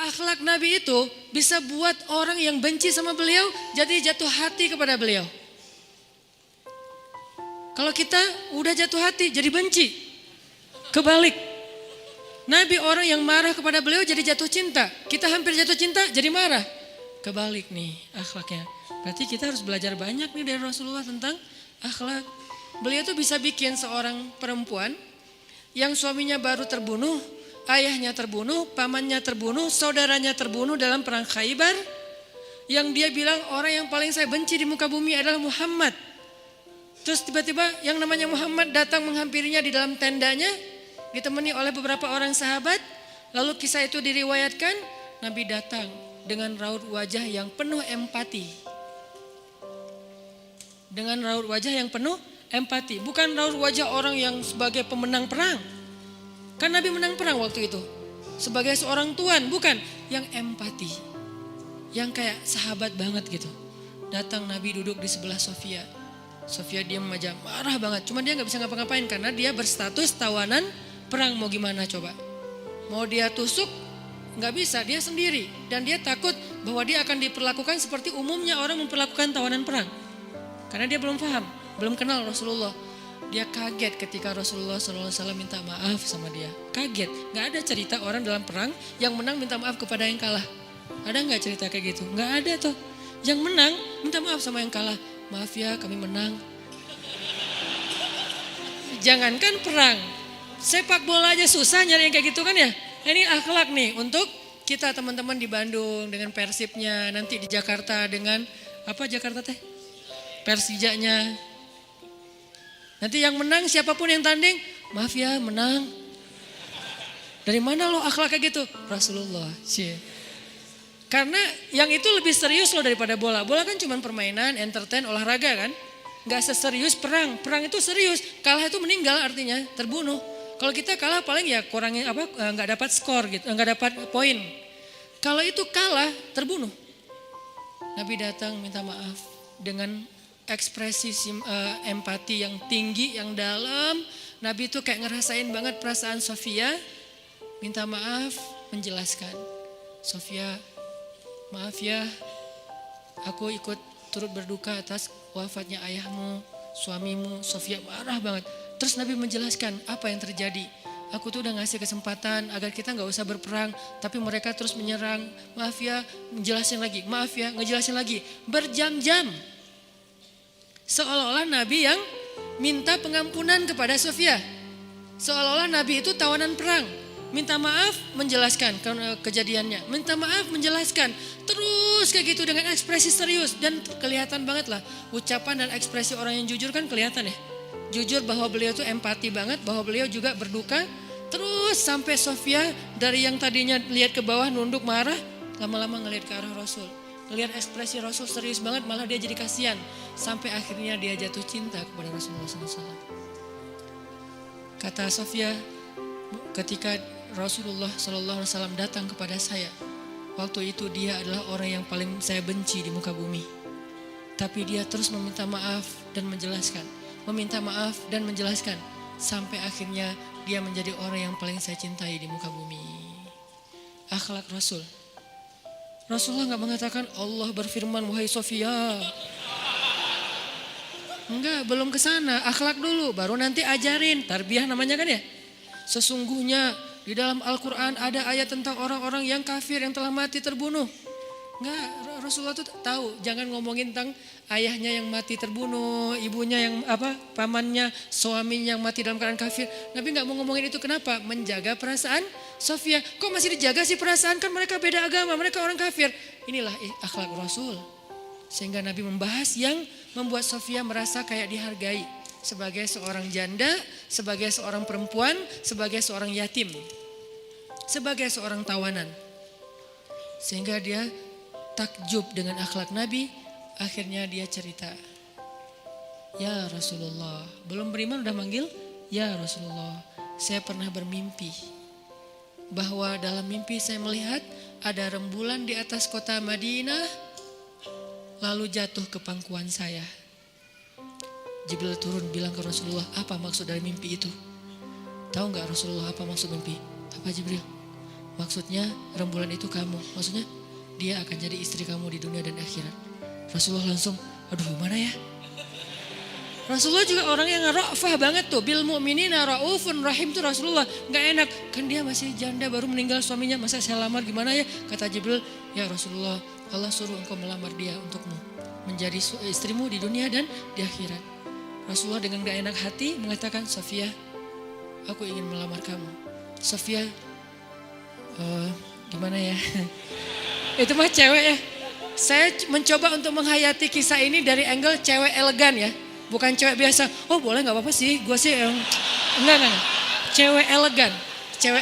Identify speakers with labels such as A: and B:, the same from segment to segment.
A: akhlak Nabi itu bisa buat orang yang benci sama beliau jadi jatuh hati kepada beliau. Kalau kita udah jatuh hati jadi benci. Kebalik. Nabi orang yang marah kepada beliau jadi jatuh cinta. Kita hampir jatuh cinta jadi marah. Kebalik nih akhlaknya. Berarti kita harus belajar banyak nih dari Rasulullah tentang akhlak. Beliau tuh bisa bikin seorang perempuan yang suaminya baru terbunuh, ayahnya terbunuh, pamannya terbunuh, saudaranya terbunuh dalam perang Khaybar. Yang dia bilang orang yang paling saya benci di muka bumi adalah Muhammad. Terus tiba-tiba yang namanya Muhammad datang menghampirinya di dalam tendanya, ditemani oleh beberapa orang sahabat. Lalu kisah itu diriwayatkan, Nabi datang dengan raut wajah yang penuh empati. Dengan raut wajah yang penuh empati. Bukan raut wajah orang yang sebagai pemenang perang. Kan Nabi menang perang waktu itu. Sebagai seorang tuan, bukan. Yang empati. Yang kayak sahabat banget gitu. Datang Nabi duduk di sebelah Sofia. Sofia diam aja, marah banget. Cuma dia gak bisa ngapa-ngapain karena dia berstatus tawanan perang. Mau gimana coba? Mau dia tusuk? Gak bisa, dia sendiri. Dan dia takut bahwa dia akan diperlakukan seperti umumnya orang memperlakukan tawanan perang. Karena dia belum paham, belum kenal Rasulullah. Dia kaget ketika Rasulullah SAW minta maaf sama dia. Kaget, gak ada cerita orang dalam perang yang menang minta maaf kepada yang kalah. Ada gak cerita kayak gitu? Gak ada tuh. Yang menang minta maaf sama yang kalah. Maaf ya kami menang. Jangankan perang, sepak bola aja susah nyari yang kayak gitu kan ya. Ini akhlak nih untuk kita teman-teman di Bandung dengan Persibnya. Nanti di Jakarta dengan apa Jakarta teh? Persijanya. Nanti yang menang siapapun yang tanding, maaf ya menang. Dari mana lo akhlak kayak gitu? Rasulullah. Karena yang itu lebih serius loh daripada bola. Bola kan cuma permainan, entertain, olahraga kan. Gak seserius perang. Perang itu serius. Kalah itu meninggal artinya terbunuh. Kalau kita kalah paling ya kurangnya apa? Gak dapat skor gitu, gak dapat poin. Kalau itu kalah terbunuh. Nabi datang minta maaf dengan ekspresi empati yang tinggi, yang dalam. Nabi itu kayak ngerasain banget perasaan Sofia. Minta maaf, menjelaskan. Sofia, maaf ya, aku ikut turut berduka atas wafatnya ayahmu, suamimu. Sofia marah banget. Terus Nabi menjelaskan apa yang terjadi. Aku tuh udah ngasih kesempatan agar kita gak usah berperang. Tapi mereka terus menyerang. Maaf ya, menjelasin lagi. Maaf ya, ngejelasin lagi. Berjam-jam. Seolah-olah Nabi yang minta pengampunan kepada Sofia. Seolah-olah Nabi itu tawanan perang. Minta maaf, menjelaskan kejadiannya. Minta maaf, menjelaskan. Terus kayak gitu dengan ekspresi serius. Dan kelihatan banget lah. Ucapan dan ekspresi orang yang jujur kan kelihatan ya. Jujur bahwa beliau tuh empati banget. Bahwa beliau juga berduka. Terus sampai Sofia dari yang tadinya lihat ke bawah nunduk marah. Lama-lama ngelihat ke arah Rasul. Ngelihat ekspresi Rasul serius banget. Malah dia jadi kasihan. Sampai akhirnya dia jatuh cinta kepada Rasulullah SAW. Kata Sofia, ketika Rasulullah SAW datang kepada saya, waktu itu dia adalah orang yang paling saya benci di muka bumi. Tapi dia terus meminta maaf dan menjelaskan. Meminta maaf dan menjelaskan. Sampai akhirnya dia menjadi orang yang paling saya cintai di muka bumi. Akhlak Rasul. Rasulullah gak mengatakan Allah berfirman wahai Sofia. Enggak, belum ke sana. Akhlak dulu, baru nanti ajarin. Tarbiyah namanya kan ya. Sesungguhnya di dalam Al-Quran ada ayat tentang orang-orang yang kafir yang telah mati terbunuh. Enggak, Rasulullah tuh tahu. Jangan ngomongin tentang ayahnya yang mati terbunuh, ibunya yang pamannya, suaminya yang mati dalam keadaan kafir. Nabi gak mau ngomongin itu, kenapa? Menjaga perasaan Sofia. Kok masih dijaga sih perasaan? Kan mereka beda agama, mereka orang kafir. Inilah akhlak Rasul. Sehingga Nabi membahas yang membuat Sofia merasa kayak dihargai. Sebagai seorang janda, sebagai seorang perempuan, sebagai seorang yatim. Sebagai seorang tawanan. Sehingga dia takjub dengan akhlak Nabi. Akhirnya dia cerita. Ya Rasulullah, belum beriman udah manggil? Ya Rasulullah, saya pernah bermimpi. Bahwa dalam mimpi saya melihat ada rembulan di atas kota Madinah. Lalu jatuh ke pangkuan saya. Jibril turun bilang ke Rasulullah, apa maksud dari mimpi itu? Tahu gak Rasulullah apa maksud mimpi? Apa Jibril? Maksudnya rembulan itu kamu. Maksudnya dia akan jadi istri kamu di dunia dan akhirat. Rasulullah langsung, aduh gimana ya? Rasulullah juga orang yang ra'fah banget tuh. Bil mu'minina ra'ufun rahim tuh Rasulullah. Gak enak, kan dia masih janda baru meninggal suaminya. Masa saya lamar gimana ya? Kata Jibril, ya Rasulullah Allah suruh engkau melamar dia untukmu. Menjadi istrimu di dunia dan di akhirat. Rasulullah dengan gak enak hati mengatakan, Sofia aku ingin melamar kamu. Sofia gimana ya? Itu mah cewek ya. Saya mencoba untuk menghayati kisah ini dari angle cewek elegan ya. Bukan cewek biasa, oh boleh gak apa-apa sih, gue sih enggak. Cewek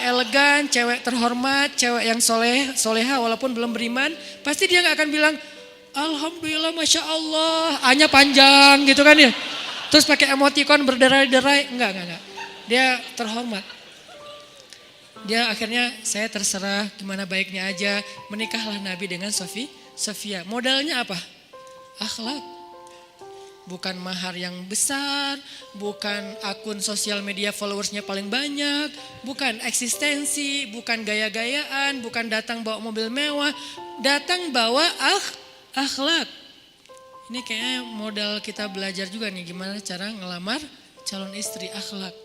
A: elegan, cewek terhormat, cewek yang soleha walaupun belum beriman. Pasti dia gak akan bilang, Alhamdulillah Masya Allah, A-nya panjang gitu kan ya. Terus pakai emoticon berderai-derai, enggak. Dia terhormat. Dia akhirnya saya terserah gimana baiknya aja, menikahlah Nabi dengan Sofia. Modalnya apa? Akhlak. Bukan mahar yang besar, bukan akun sosial media followersnya paling banyak, bukan eksistensi, bukan gaya-gayaan, bukan datang bawa mobil mewah, datang bawa akhlak. Ini kayaknya modal kita belajar juga nih gimana cara ngelamar calon istri, akhlak.